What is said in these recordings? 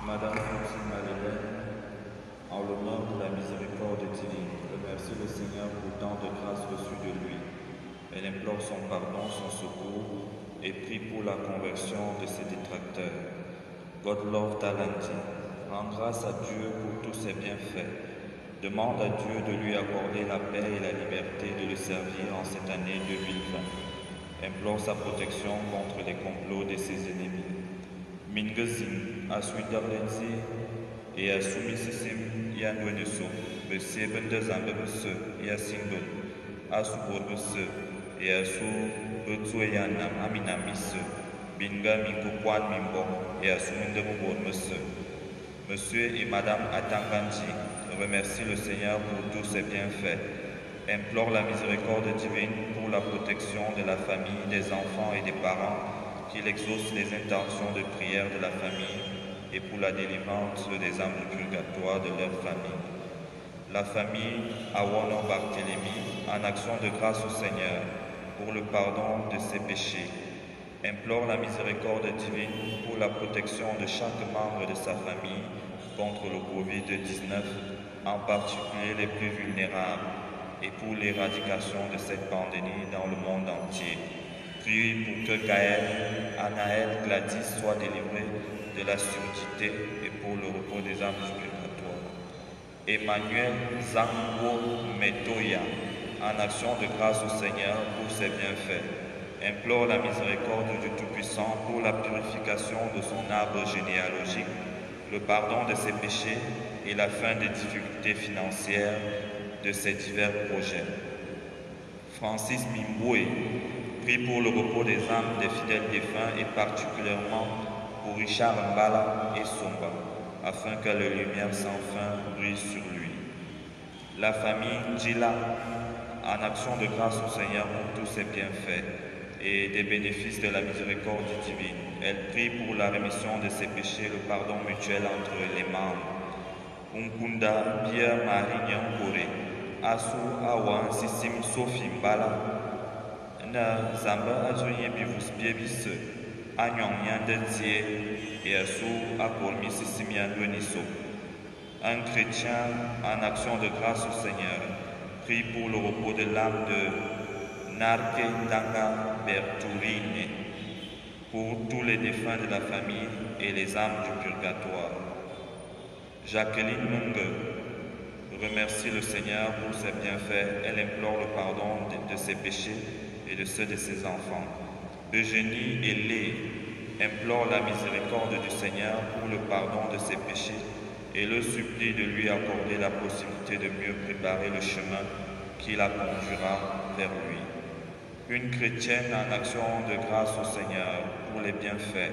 Madame Francine Madeleine, en l'honneur de la miséricorde divine, remercie le Seigneur pour tant de grâces reçues de lui. Elle implore son pardon, son secours et prie pour la conversion de ses détracteurs. Godlove Talenti, rends grâce à Dieu pour tous ses bienfaits. Demande à Dieu de lui accorder la paix et la liberté de le servir en cette année 2020. Implore sa protection contre les complots de ses ennemis. Mingezin, à Swiderlenzi et à Soumissisim Yanweneso, Bessie Bendezambebese et à Sindon, à Suborbese et à Sou Betsueyanam Aminamise, Binga Mikokwan Mimbo et à Soumindebourmese. Monsieur et Madame Atanganji remercie le Seigneur pour tous ses bienfaits, implore la miséricorde divine pour la protection de la famille, des enfants et des parents, qu'il exauce les intentions de prière de la famille et pour la délivrance des âmes du purgatoire de leur famille. La famille Awono Barthélemy, en action de grâce au Seigneur pour le pardon de ses péchés, implore la miséricorde divine pour la protection de chaque membre de sa famille contre le Covid-19, en particulier les plus vulnérables, et pour l'éradication de cette pandémie dans le monde entier. Prie pour que Gaël, Anaël, Gladys soient délivrés de la surdité et pour le repos des âmes du purgatoire. Emmanuel Zango Metoya, en action de grâce au Seigneur pour ses bienfaits, implore la miséricorde du Tout-Puissant pour la purification de son arbre généalogique, le pardon de ses péchés et la fin des difficultés financières de ses divers projets. Francis Mimboué prie pour le repos des âmes des fidèles défunts et particulièrement pour Richard Mbala et Somba, afin que la lumière sans fin brille sur lui. La famille Djila, en action de grâce au Seigneur pour tous ses bienfaits et des bénéfices de la miséricorde divine. Elle prie pour la rémission de ses péchés, le pardon mutuel entre les membres. Unkunda Bia Marie Kore, Asu Awan Sissim Sophie Mbala, Na Zamba Azoye Bivus Biebis, Anyong Yandetie et Asu Akolmi Sissim Yandweniso. Un chrétien en action de grâce au Seigneur prie pour le repos de l'âme de Narke Tanga Bertourine, pour tous les défunts de la famille et les âmes du purgatoire. Jacqueline Mungue remercie le Seigneur pour ses bienfaits. Elle implore le pardon de ses péchés et de ceux de ses enfants. Eugénie Hélé implore la miséricorde du Seigneur pour le pardon de ses péchés et le supplie de lui accorder la possibilité de mieux préparer le chemin qui la conduira vers lui. Une chrétienne en action de grâce au Seigneur pour les bienfaits.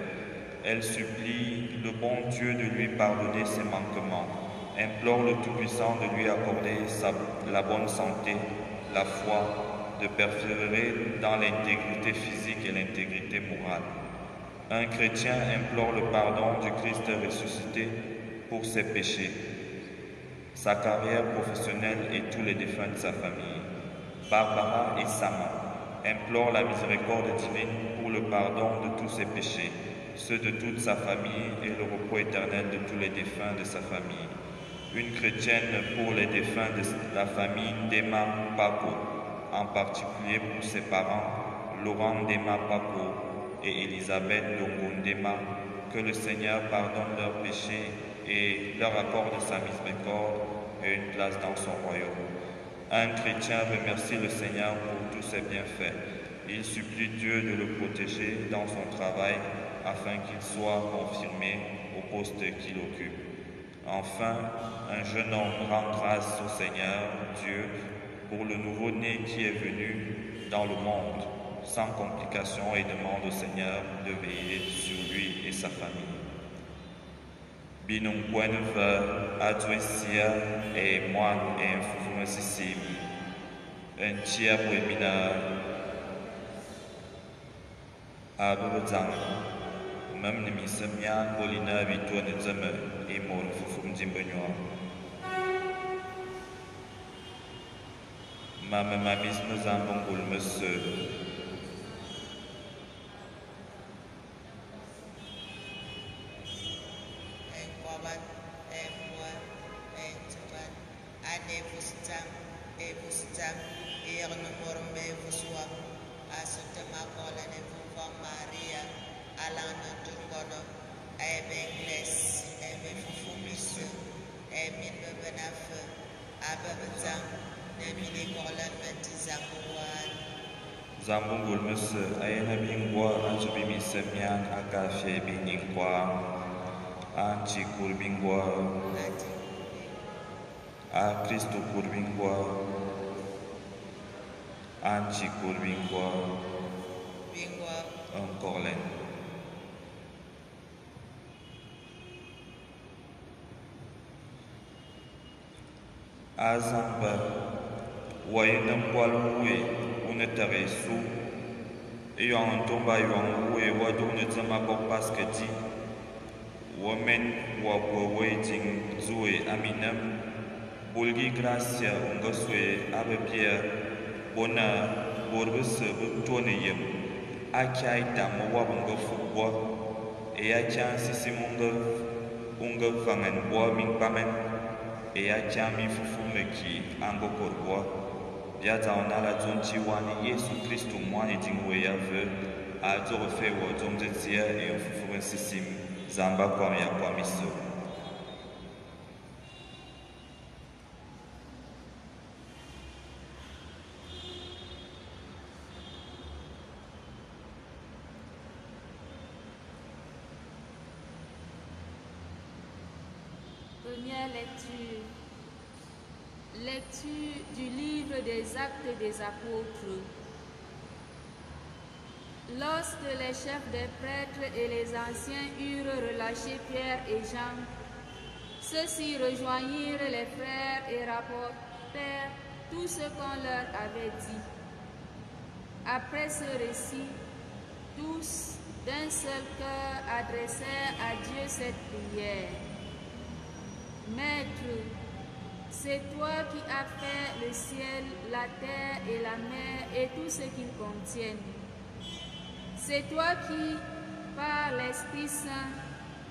Elle supplie le bon Dieu de lui pardonner ses manquements, implore le Tout-Puissant de lui accorder la bonne santé, la foi, de persévérer dans l'intégrité physique et l'intégrité morale. Un chrétien implore le pardon du Christ ressuscité pour ses péchés, sa carrière professionnelle et tous les défunts de sa famille. Barbara et Sama implore la miséricorde divine pour le pardon de tous ses péchés, ceux de toute sa famille et le repos éternel de tous les défunts de sa famille. Une chrétienne pour les défunts de la famille Dema Paco, en particulier pour ses parents Laurent Dema Paco et Elisabeth Longondema, que le Seigneur pardonne leurs péchés et leur accorde sa miséricorde et une place dans son royaume. Un chrétien remercie le Seigneur pour tous ses bienfaits. Il supplie Dieu de le protéger dans son travail afin qu'il soit confirmé au poste qu'il occupe. Enfin, un jeune homme rend grâce au Seigneur, Dieu, pour le nouveau-né qui est venu dans le monde sans complications et demande au Seigneur de veiller sur lui et sa famille. Binung Kwenve Adwesia et moi et Fufuma Sissim, un tiers webina Abuzang, même ne misemia Bolina Vito Nezame et Mon Fufum Zimbenoa. Mama Mamis Mozambongul Monsieur. Boan, Boan, Tuban, Ane Vusitam, Vusitam, Ernomorme Vusua, Asutamakola, Nevuva Maria, Alana Dungono, Ebengles, Ebefufumis, Eminbebenaf, Ababatam, Nemini Kolan Mentizamuan. Zambungul Mus, Ayana Bingwa, Anjabimi Semian, Akafie Biningwa, Anchi Kurbingwa, A Cristo Kurbingwa, Anchi Kurbingwa, Corlen. Azamba, Wayanam Walwe. Ne tare su yon tomba yon we wadu ne zama ko pasketi women wa po waiting zue aminam bulgi gracia ungaswe abepia bona borbus butone yem akai tam wa bunga fubwa e acha sisimunga unga vangan bo min pamen e acha mi fufumeki ango korbo. Biata on a la zonchi wani Yesu Christu mwani dingwe ya ve a dorefe wa zonjetia et on fufuren sisim zamba kwami ya kwami so. Première lecture. Lecture du livre des Actes des Apôtres. Lorsque les chefs des prêtres et les anciens eurent relâché Pierre et Jean, ceux-ci rejoignirent les frères et rapportèrent tout ce qu'on leur avait dit. Après ce récit, tous, d'un seul cœur, adressèrent à Dieu cette prière. Maître, c'est toi qui as fait le ciel, la terre et la mer et tout ce qu'ils contiennent. C'est toi qui, par l'Esprit Saint,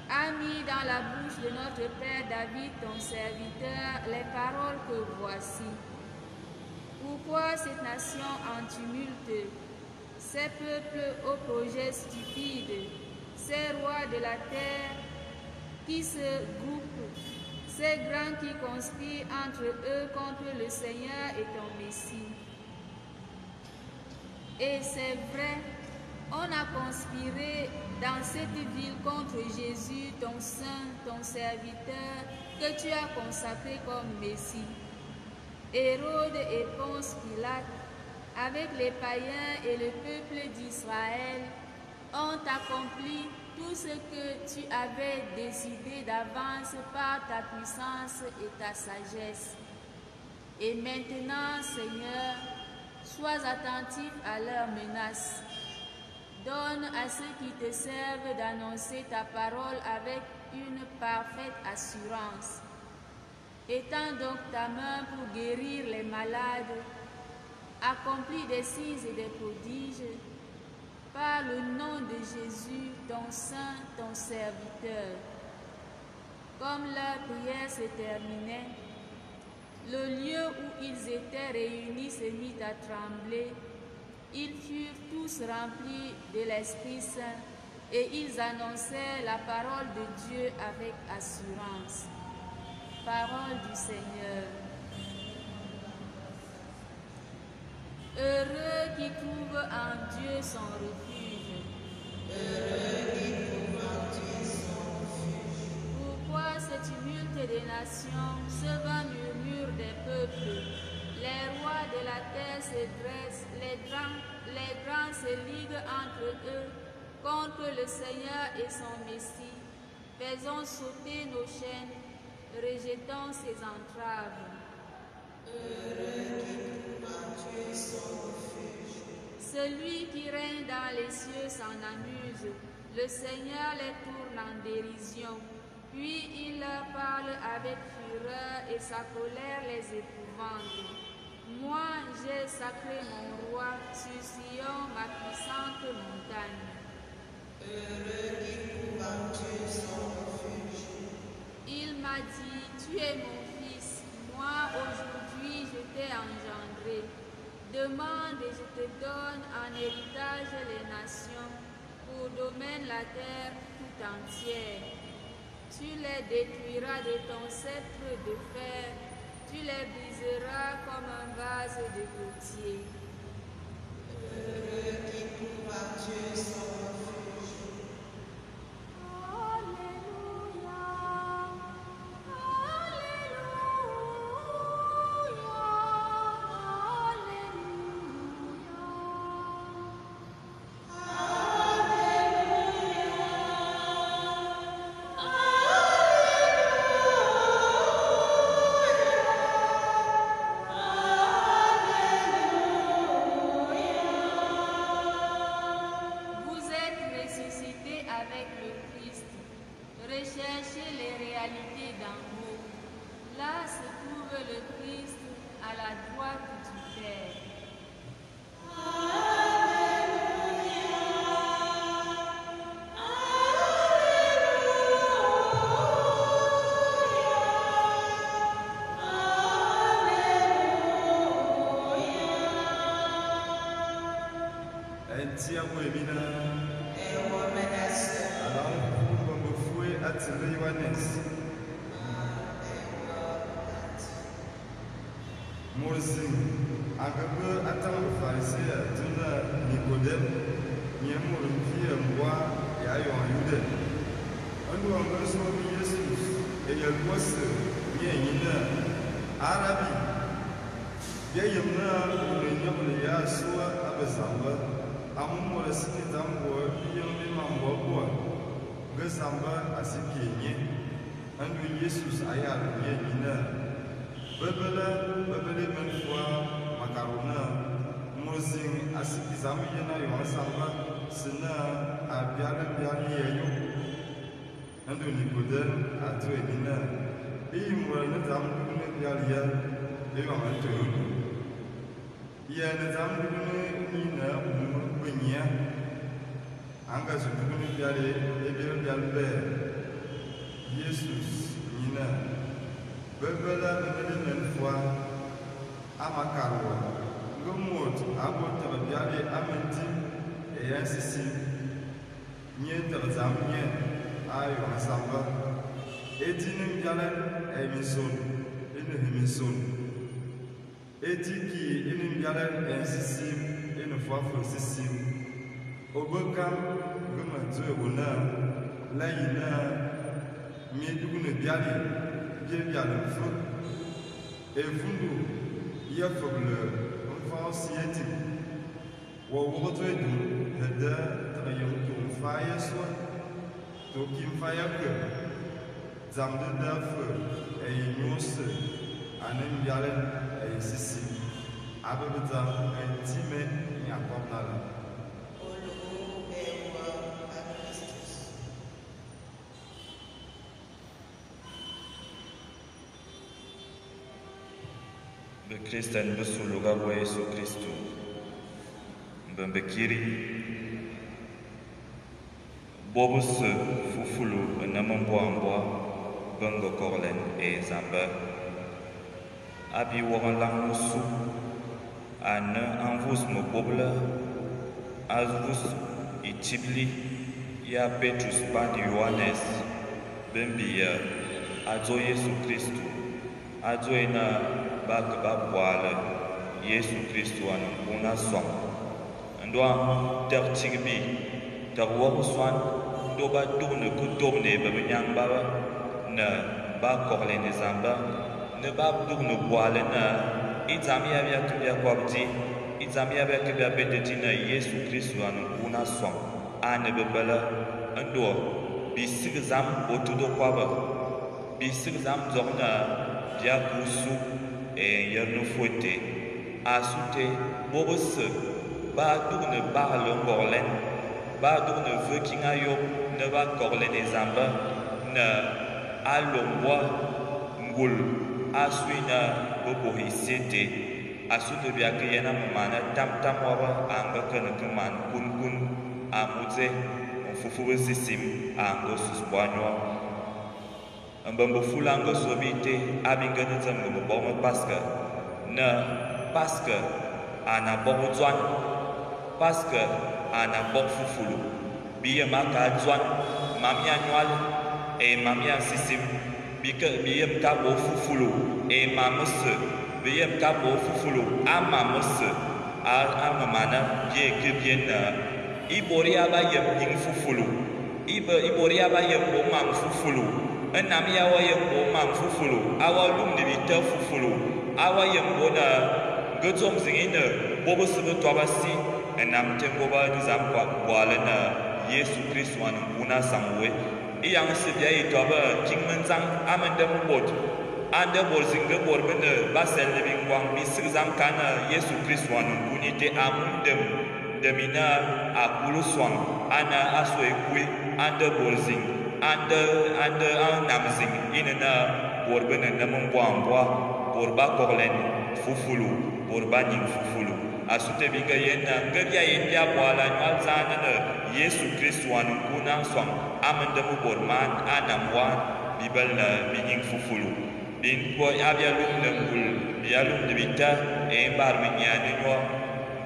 as mis dans la bouche de notre Père David, ton serviteur, les paroles que voici. Pourquoi cette nation en tumulte, ces peuples aux projets stupides, ces rois de la terre qui se groupent, ces grands qui conspirent entre eux contre le Seigneur et ton Messie. Et c'est vrai, on a conspiré dans cette ville contre Jésus, ton saint, ton serviteur, que tu as consacré comme Messie. Hérode et Ponce Pilate, avec les païens et le peuple d'Israël, ont accompli tout ce que tu avais décidé d'avance par ta puissance et ta sagesse. Et maintenant, Seigneur, sois attentif à leurs menaces. Donne à ceux qui te servent d'annoncer ta parole avec une parfaite assurance. Étends donc ta main pour guérir les malades, accomplis des signes et des prodiges, par le nom de Jésus, ton saint, ton serviteur. Comme leur prière se terminait, le lieu où ils étaient réunis se mit à trembler. Ils furent tous remplis de l'Esprit Saint et ils annonçaient la parole de Dieu avec assurance. Parole du Seigneur. Heureux qui trouve en Dieu son refuge. Heureux qui trouve en Dieu son refuge. Pourquoi ce tumulte des nations, ce vain murmure des peuples? Les rois de la terre se dressent, les grands se liguent entre eux contre le Seigneur et son Messie. Faisons sauter nos chaînes, rejetons ses entraves. Heureux qui trouve en Dieu son refuge. Celui qui règne dans les cieux s'en amuse, le Seigneur les tourne en dérision, puis il leur parle avec fureur et sa colère les épouvante. Moi, j'ai sacré mon roi sur Sion, ma puissante montagne. Heureux qui trouve en Dieu son refuge. Demande et je te donne en héritage les nations, pour domaine la terre tout entière. Tu les détruiras de ton sceptre de fer, tu les briseras comme un vase de potier. Heureux qui trouve en Dieu son refuge. Alléluia, vous êtes ressuscités avec le Christ. Recherchez les réalités d'en haut. Là se trouve le Christ à la droite du Père. Tia Webina, Et womenace. alors pour me fouer à tirer Yohannes. Morzing, agabe attendre pharisée tuna Nicodème, Niamour qui moi et ayon Yude. On doit me sauver Jésus et il bosse Nienina, Arabi. Bien yamna, on est nyamle ya soit abesamba. Amu la siki tambo yombi mambo kwa gesamba asiki nye andu Jesus aya nye nyina bebele menfwa makarona mozing asiki zamu yena yo samba sina abiale yeyo andu Nicodème atwe nyina imwa na tamu ne biale ya ewa manto ya na tamu ne nyina Punya, angka suku ni biare, biare Yesus nina, berbela menfwa, amakarwa, gemut, abot terbiare amenti, sisi, nye terzamnya, ayo asamba, etini biare emison, etiki ini biare sisi. Une fois Francissim, au Bocam, comme un dieu honneur, là il a mis une bialie, bien le feu, et vous, il y a pour le enfant siétique, ou au retour de travaillant qui faille soit, donc il faille que, zam de neuf, et il nous en un bialie, et ici. Abebeza intime yakobnala. Olu ewa a Christus. Be Kristen besuluga bo Yesu Kristu. Mbembekiri bobus fufulu namambwa bengo korlen e zamba. Abi waran lang musu an anvus mo bobla azvus itibli ya Petrus bani Yohannes bembi azo Yesu Kristu azo ina bak bwala Yesu Kristu an una som ndwa ter tigbi ter wo swan do ba tourne ku tourne ba nyang ba na ba korle ne zamba ne ba tourne bwala na izamia vya kibya kwa bdi izamia vya kibya bedetina Yesu Kristu an una som ane bebela ndo bisig zam otudo kwa ba bisig zam zorna vya kusu e yerno fote asute bobos ba tourne ba longorlen ba tourne vekinga yo ne ba korlen ezamba na alomwa ngul aswina bobo hisete asute biake yana mana tam waba anga kana kaman kun amuze mfufu sisim ango susbwanyo ambambo fulanga sobite abingana zamgo bomo paska ana bok zwan parce que ana bok fufulu biye maka zwan mamia nyal e mamia sisim biye ka bo fufulu e mamse biye ka bo fufulu ama mse a mana biye ke bien ibori aba yem ning fufulu ibori aba yem bo mam fufulu enami awa yem bo mam fufulu awa lum de bita fufulu awa yem bo na gotsom zingine bobo sebe twabasi enam tembo ba dizam kwa wala na Yesu Christ wan una sangwe iyang sibia itwaba kingmenzang amende mbot ande borzinge borbene basel de bingwang bisizam kana Yesu Christ wan unite amundem demina akulu swang ana aswe kwi ande borzing ande namzing inena borbene namungwambwa borba korlen fufulu borba ning fufulu asute binga yena ngabia yenda bwala nyalzana na Yesu Christ wanu kuna swang amende mu borman anamwan bibel na bining fufulu bin ko abia lum na ngul bia lum de bita e bar winyane nyo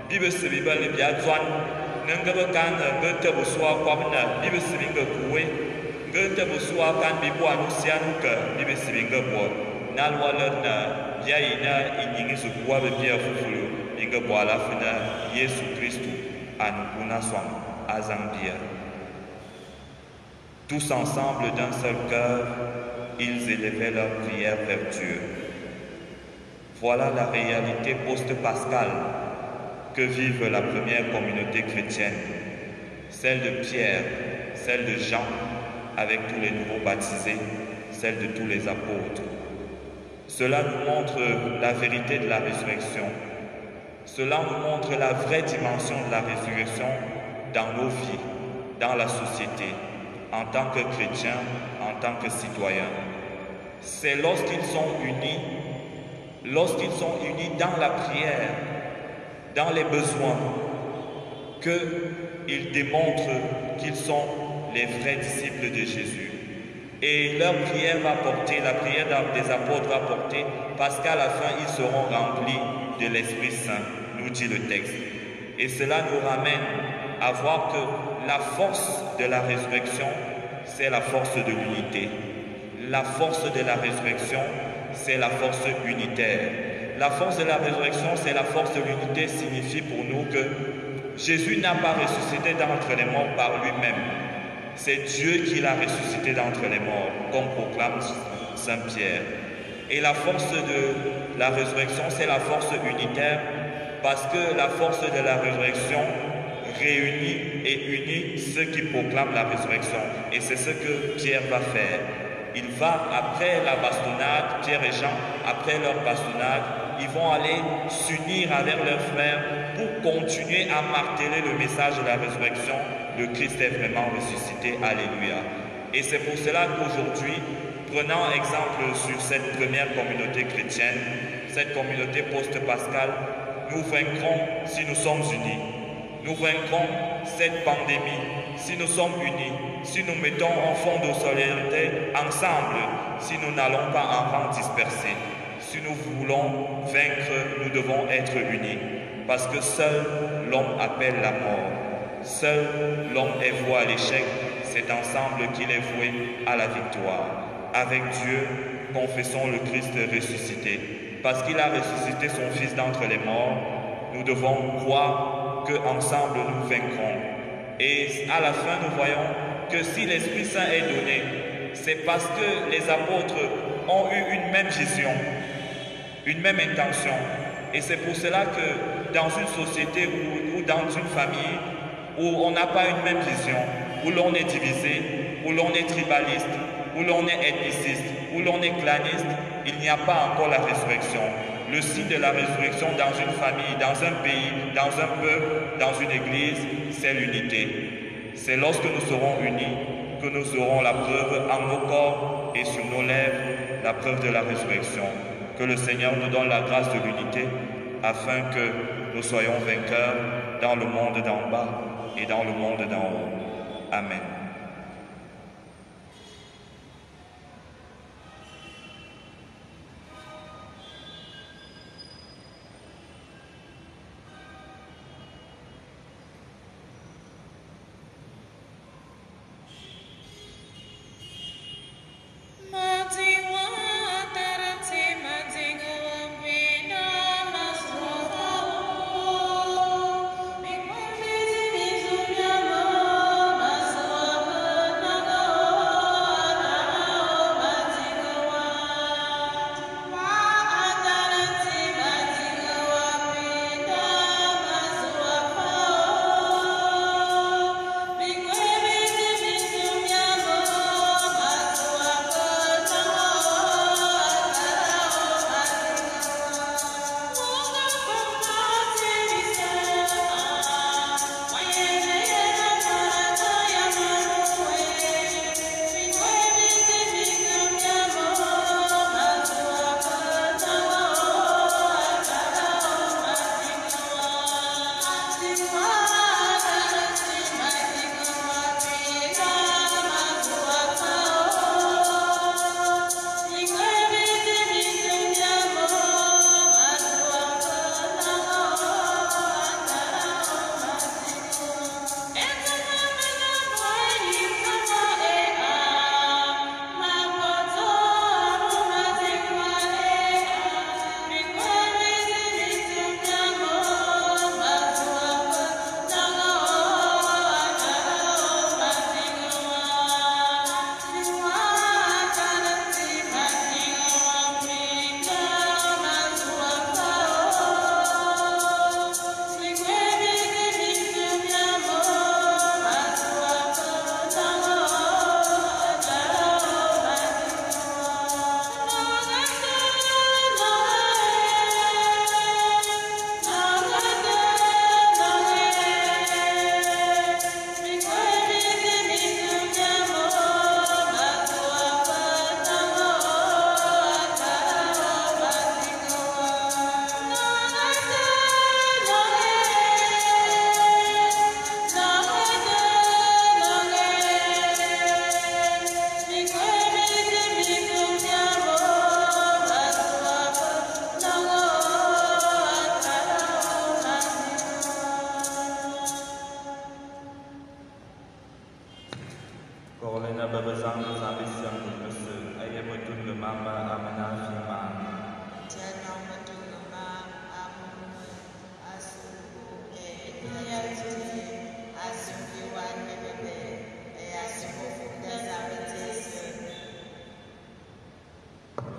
bibes bibel bia zwan nangaba kan ngete buswa kwabna bibes binga kuwe ngete buswa kan bibwa nusianu ka bibes binga bo nalwaler na bia ina inyingi zukwa bia fufulu inga boala fina Yesu Christu anukuna swang azambia. Tous ensemble d'un seul cœur, ils élevaient leur prière vers Dieu. Voilà la réalité post-pascale que vive la première communauté chrétienne, celle de Pierre, celle de Jean, avec tous les nouveaux baptisés, celle de tous les apôtres. Cela nous montre la vérité de la résurrection. Cela nous montre la vraie dimension de la résurrection dans nos vies, dans la société, en tant que chrétiens, en tant que citoyens. C'est lorsqu'ils sont unis dans la prière, dans les besoins, qu'ils démontrent qu'ils sont les vrais disciples de Jésus. Et leur prière va porter, la prière des apôtres va porter, parce qu'à la fin, ils seront remplis de l'Esprit Saint, nous dit le texte. Et cela nous ramène à voir que la force de la résurrection, c'est la force de l'unité. La force de la résurrection, c'est la force unitaire. La force de la résurrection, c'est la force de l'unité, signifie pour nous que Jésus n'a pas ressuscité d'entre les morts par lui-même. C'est Dieu qui l'a ressuscité d'entre les morts, comme proclame Saint Pierre. Et la force de la résurrection, c'est la force unitaire, parce que la force de la résurrection réunit et unit ceux qui proclament la résurrection. Et c'est ce que Pierre va faire. Il va, après la bastonnade, Pierre et Jean, après leur bastonnade, ils vont aller s'unir avec leurs frères pour continuer à marteler le message de la résurrection. Le Christ est vraiment ressuscité. Alléluia. Et c'est pour cela qu'aujourd'hui, prenant exemple sur cette première communauté chrétienne, cette communauté post-pascale, nous vaincrons si nous sommes unis. Nous vaincrons cette pandémie si nous sommes unis, si nous mettons en fond de solidarité ensemble, si nous n'allons pas en rang dispersé. Si nous voulons vaincre, nous devons être unis. Parce que seul l'homme appelle la mort. Seul l'homme est voué à l'échec. C'est ensemble qu'il est voué à la victoire. Avec Dieu, confessons le Christ ressuscité. Parce qu'il a ressuscité son Fils d'entre les morts, nous devons croire qu'ensemble nous vaincrons. Et à la fin, nous voyons que si l'Esprit Saint est donné, c'est parce que les apôtres ont eu une même vision, une même intention. Et c'est pour cela que dans une société ou dans une famille où on n'a pas une même vision, où l'on est divisé, où l'on est tribaliste, où l'on est ethniciste, où l'on est claniste, il n'y a pas encore la résurrection. Le signe de la résurrection dans une famille, dans un pays, dans un peuple, dans une église, c'est l'unité. C'est lorsque nous serons unis que nous aurons la preuve en nos corps et sur nos lèvres, la preuve de la résurrection. Que le Seigneur nous donne la grâce de l'unité afin que nous soyons vainqueurs dans le monde d'en bas et dans le monde d'en haut. Amen.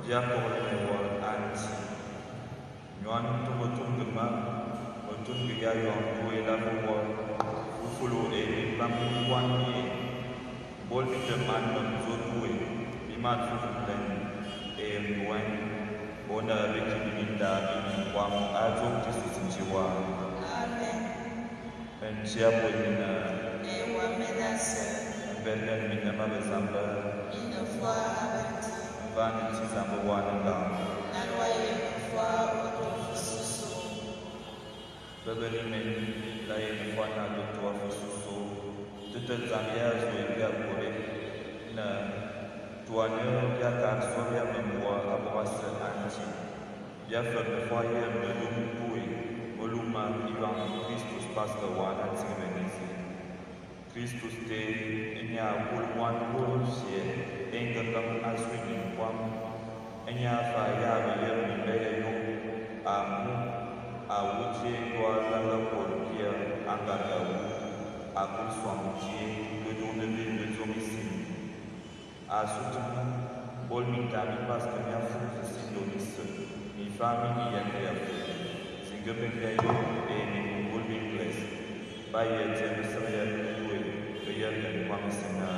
dia porlewa anti nyuan tung gema otun biya yon kue la bo fulu e pam wan ni bol mi de man non zo kue mi ma tu den e wan bona beki minda mi kwam azo Kristo jiwa Amen. en chia bolina Ewa menase. Benden mina mabezamba Une fois averti. vani tizamba wananga Nanoye une fois autofususu. bebeli men la yeni fana do toa fususo tete zambia zo ibia bore na tuanyo ya kan soria memwa abwasa anti ya fa me foye me lumpuи voluma ivan Christus pasta wana tsimenisi Christus te enya bulwan bulsie enga kam aswini kwam enya fa ya be mi be yo amu awuche kwa langa porkia anganga wu akul swamchi le don de be de zomisi asutu bol mi tami paske mi afu sindonis mi fami mi yande afu singa be yo e mi bol mi place baye teme sarea kuwe be yande kwa misina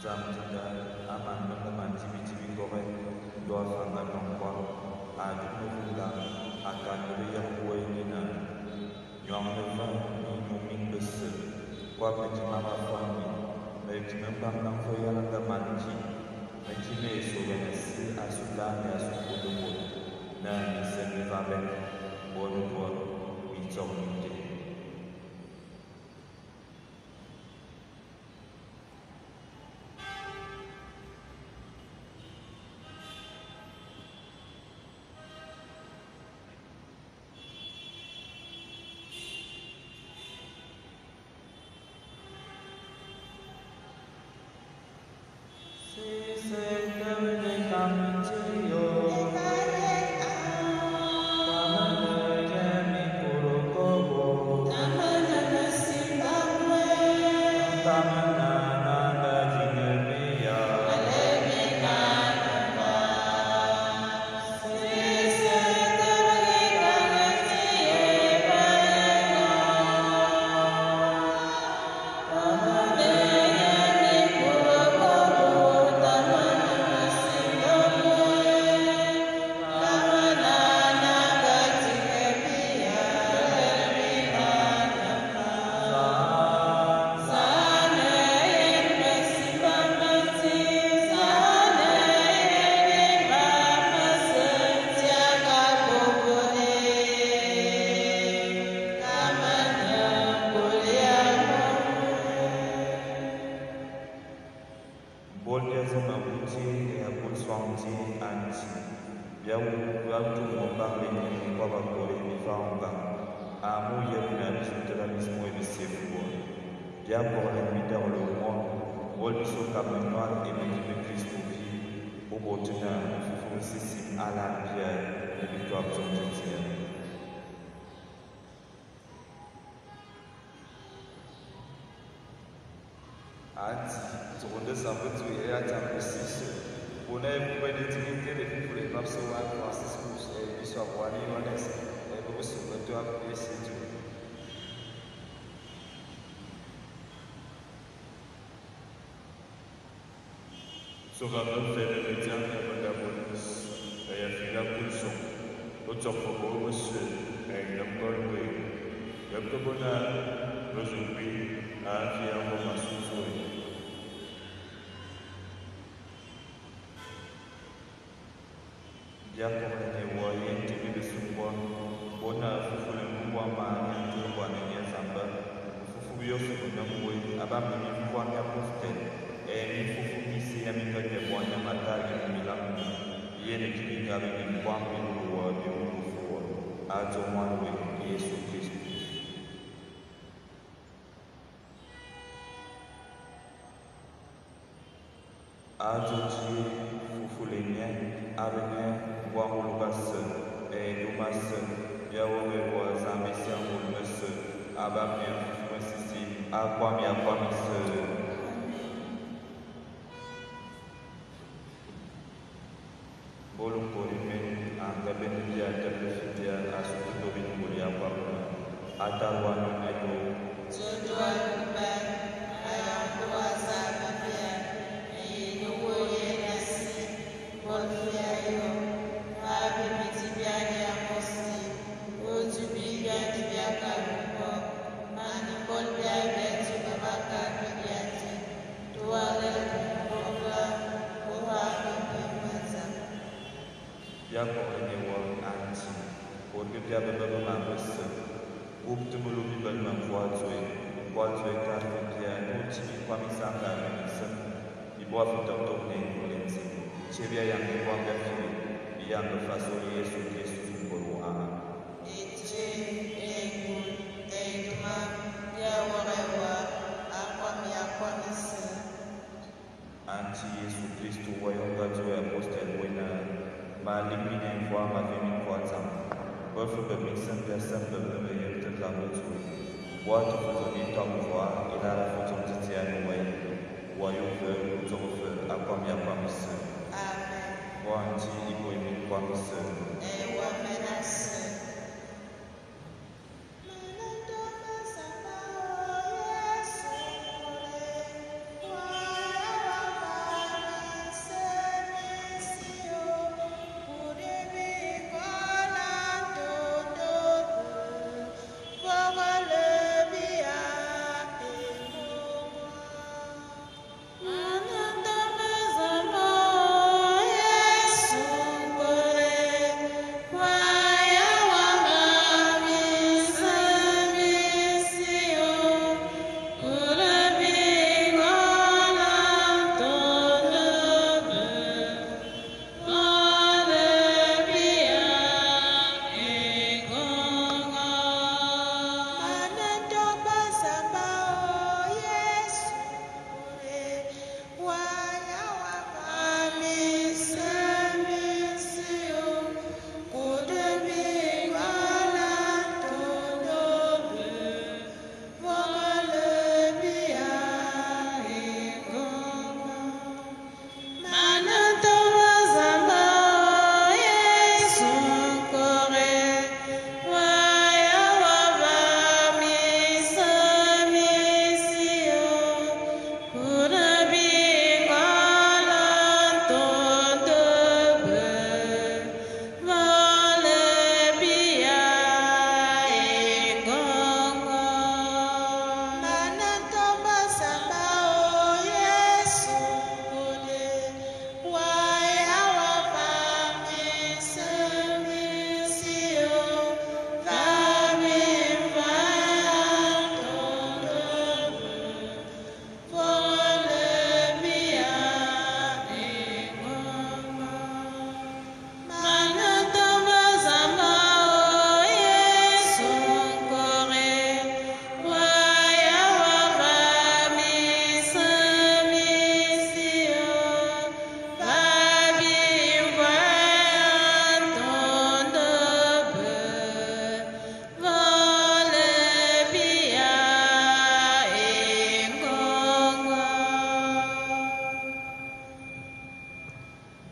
Zamjida aman teman cibi-cibi korek doa sangat nongkol adu nufula akan beriak kue nina nyong lefa nyuming besar kwa pejimama fami mejimembang nang foya langa manji mejime sogenesi asudane asukudumut na nisemi vabek bol bicok minde Pone pwede tingitele kule mapso wa Franciscus biso akwani Yohanes bobusu beto apesi tu. Sauveur fait de médiane et vagabondus et a fait la pulsion. L'autre propos monsieur et le colbé. Le cobonard, le zoubi, a fait un moment sous-soué. Diakone waye tibi besumwa bona fufu le mwa ma nyantu kwa nenya zamba fufu biyosu na mwe abambe ni mwa ya poste mi fufu kisi ya mikate bwana matari na milamu yene kibikabe ni mwa mbulu wa biufu ajo mwanwe Yesu Kristo ajo ji fufu le nye arene Wangulubase et Lumase, Yahweh was ambition Wulmese, Abamia Fusisi, Aquamia Quamise. Bolumpolime, Angabenia, Depefidia, Asukubin Mulia Pamela, Atawana Ego, Jodoaluban, Ayakuasa Babia, Enuoye Nasi, Wolfiayo. Yakob ene wol anti, porque diabo baba mambese, upte mulubi bal mamvoazwe, voazwe karte pia, uti kwa misanga amenisa, iboa fita utokne ingolenzi, chebia yange kwa mbefiri, yange faso Yesu Kristo mbolu aha. Eche, Egul, Egma, Yawarewa, Aquamiaquamise. Anti Yesu Kristo wayongazo ya postel wena, Malimine voa ma vemi quatam, bœuf de mixen personne de me meilleur de la retour. Bois de faisonner tom voix, il a la photo de tienne, ouais. Voyou feu, ton feu, à comme y'a pas mis seul. Amen. Voix anti, il peut aimer pas mis seul. Ewa menace. Ananda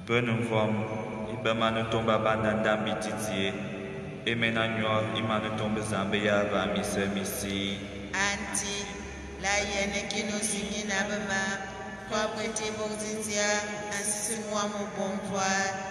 Benenvom, ibemane tomba banandambi titie, emenanyo imane tombe zambe ya va mise misi. Anti, la yene kino singi na bema, kwa prete bozitia, ainsi moi mon bon poids.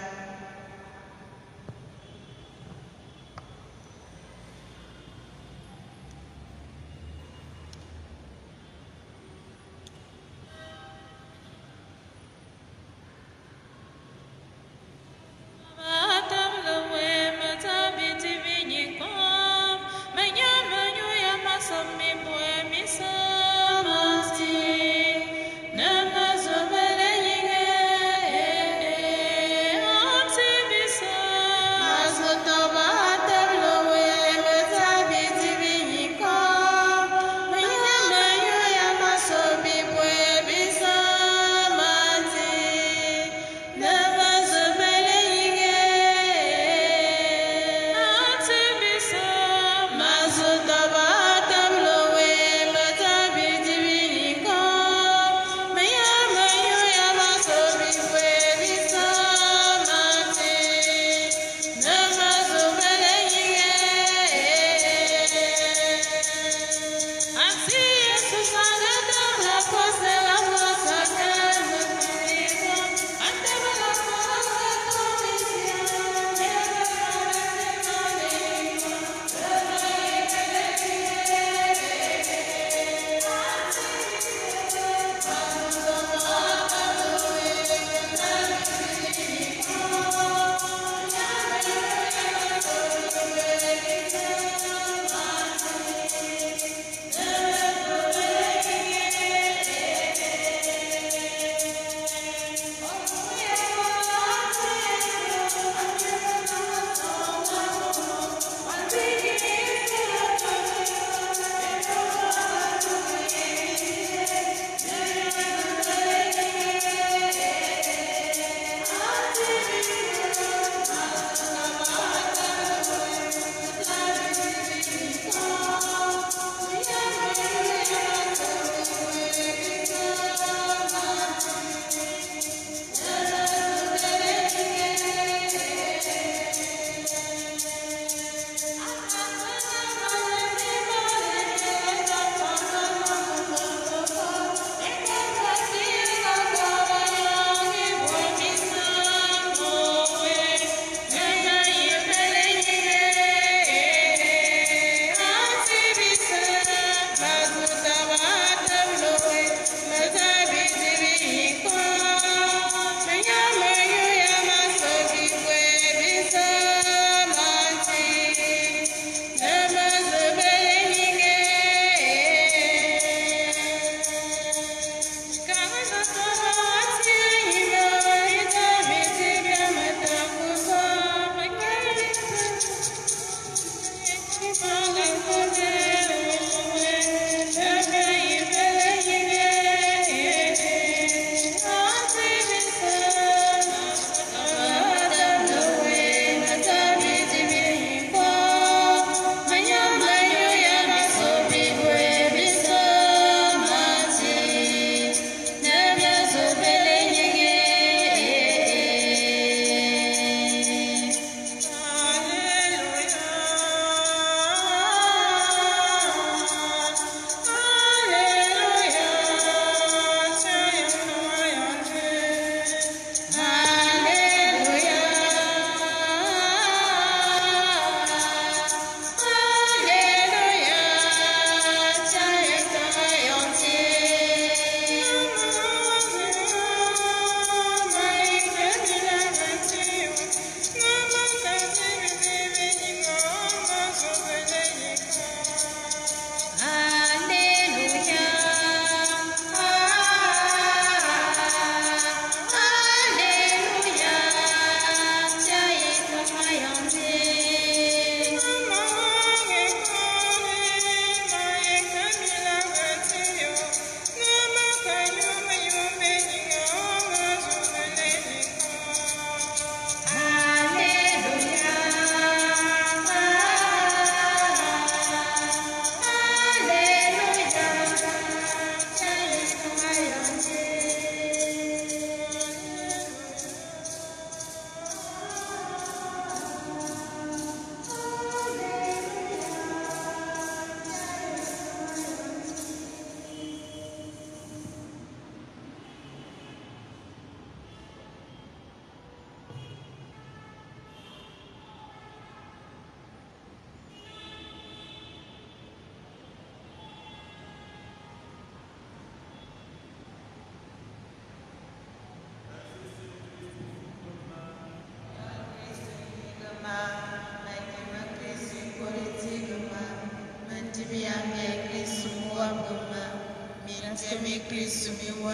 Nama zobele yinge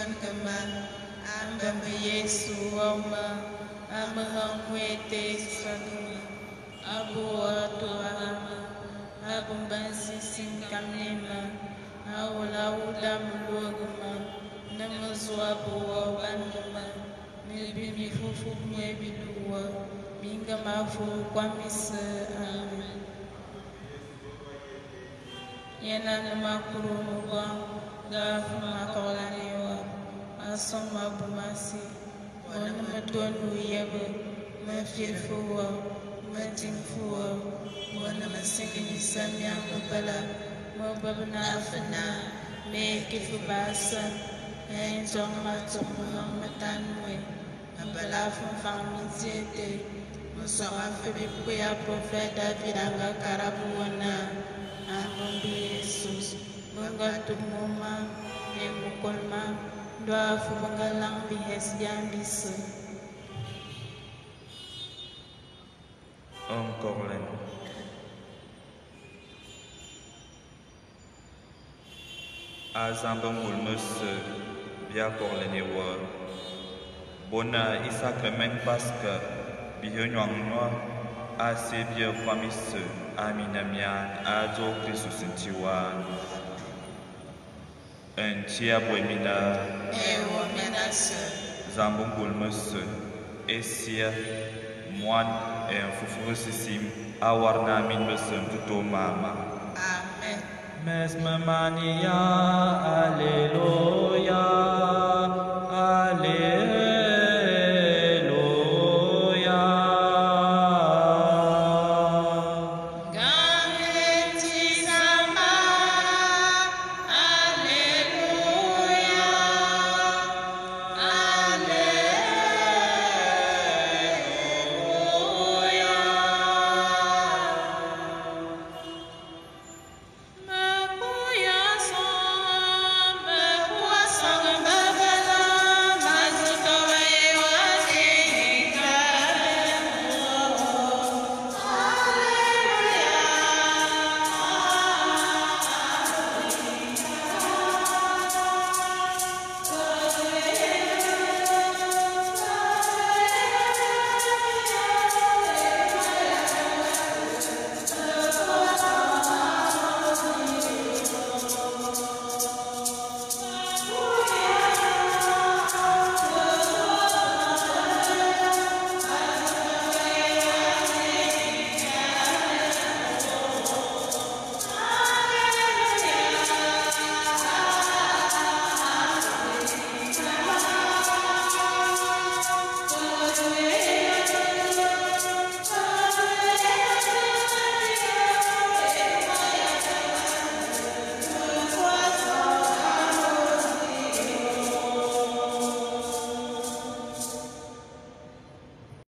mangama ambamba Yesu wama amahangwete saduma abu watu ama abu mbansi sinkamlema awula mlogama namazwa buwa bandama mebi mifufu mebi duwa minga mafu kwa misa amen. Yena namakuru muba gafu makawalanewa asoma bumasi wana matonu yebe mafirfuwa matimfuwa wana masikini samya mabala mababna afana me kifu basa enjong matum muhammadanwe mabala famizete musama fibipu ya profeta viranga karabuwana Amambi Yesus mengatumuma nemukolma doa fubangalang bihes jambisa. Corlen. Azamba mulmus bia Corlen ewa. Bona isakremen paska bihonyangwa ase bia kwamise. Aminamian azo Christus ntiwa entia boemina ewa menase zambungul mus esia moan en fufusisim awarna min musum tuto mama amen mesma mania alleluia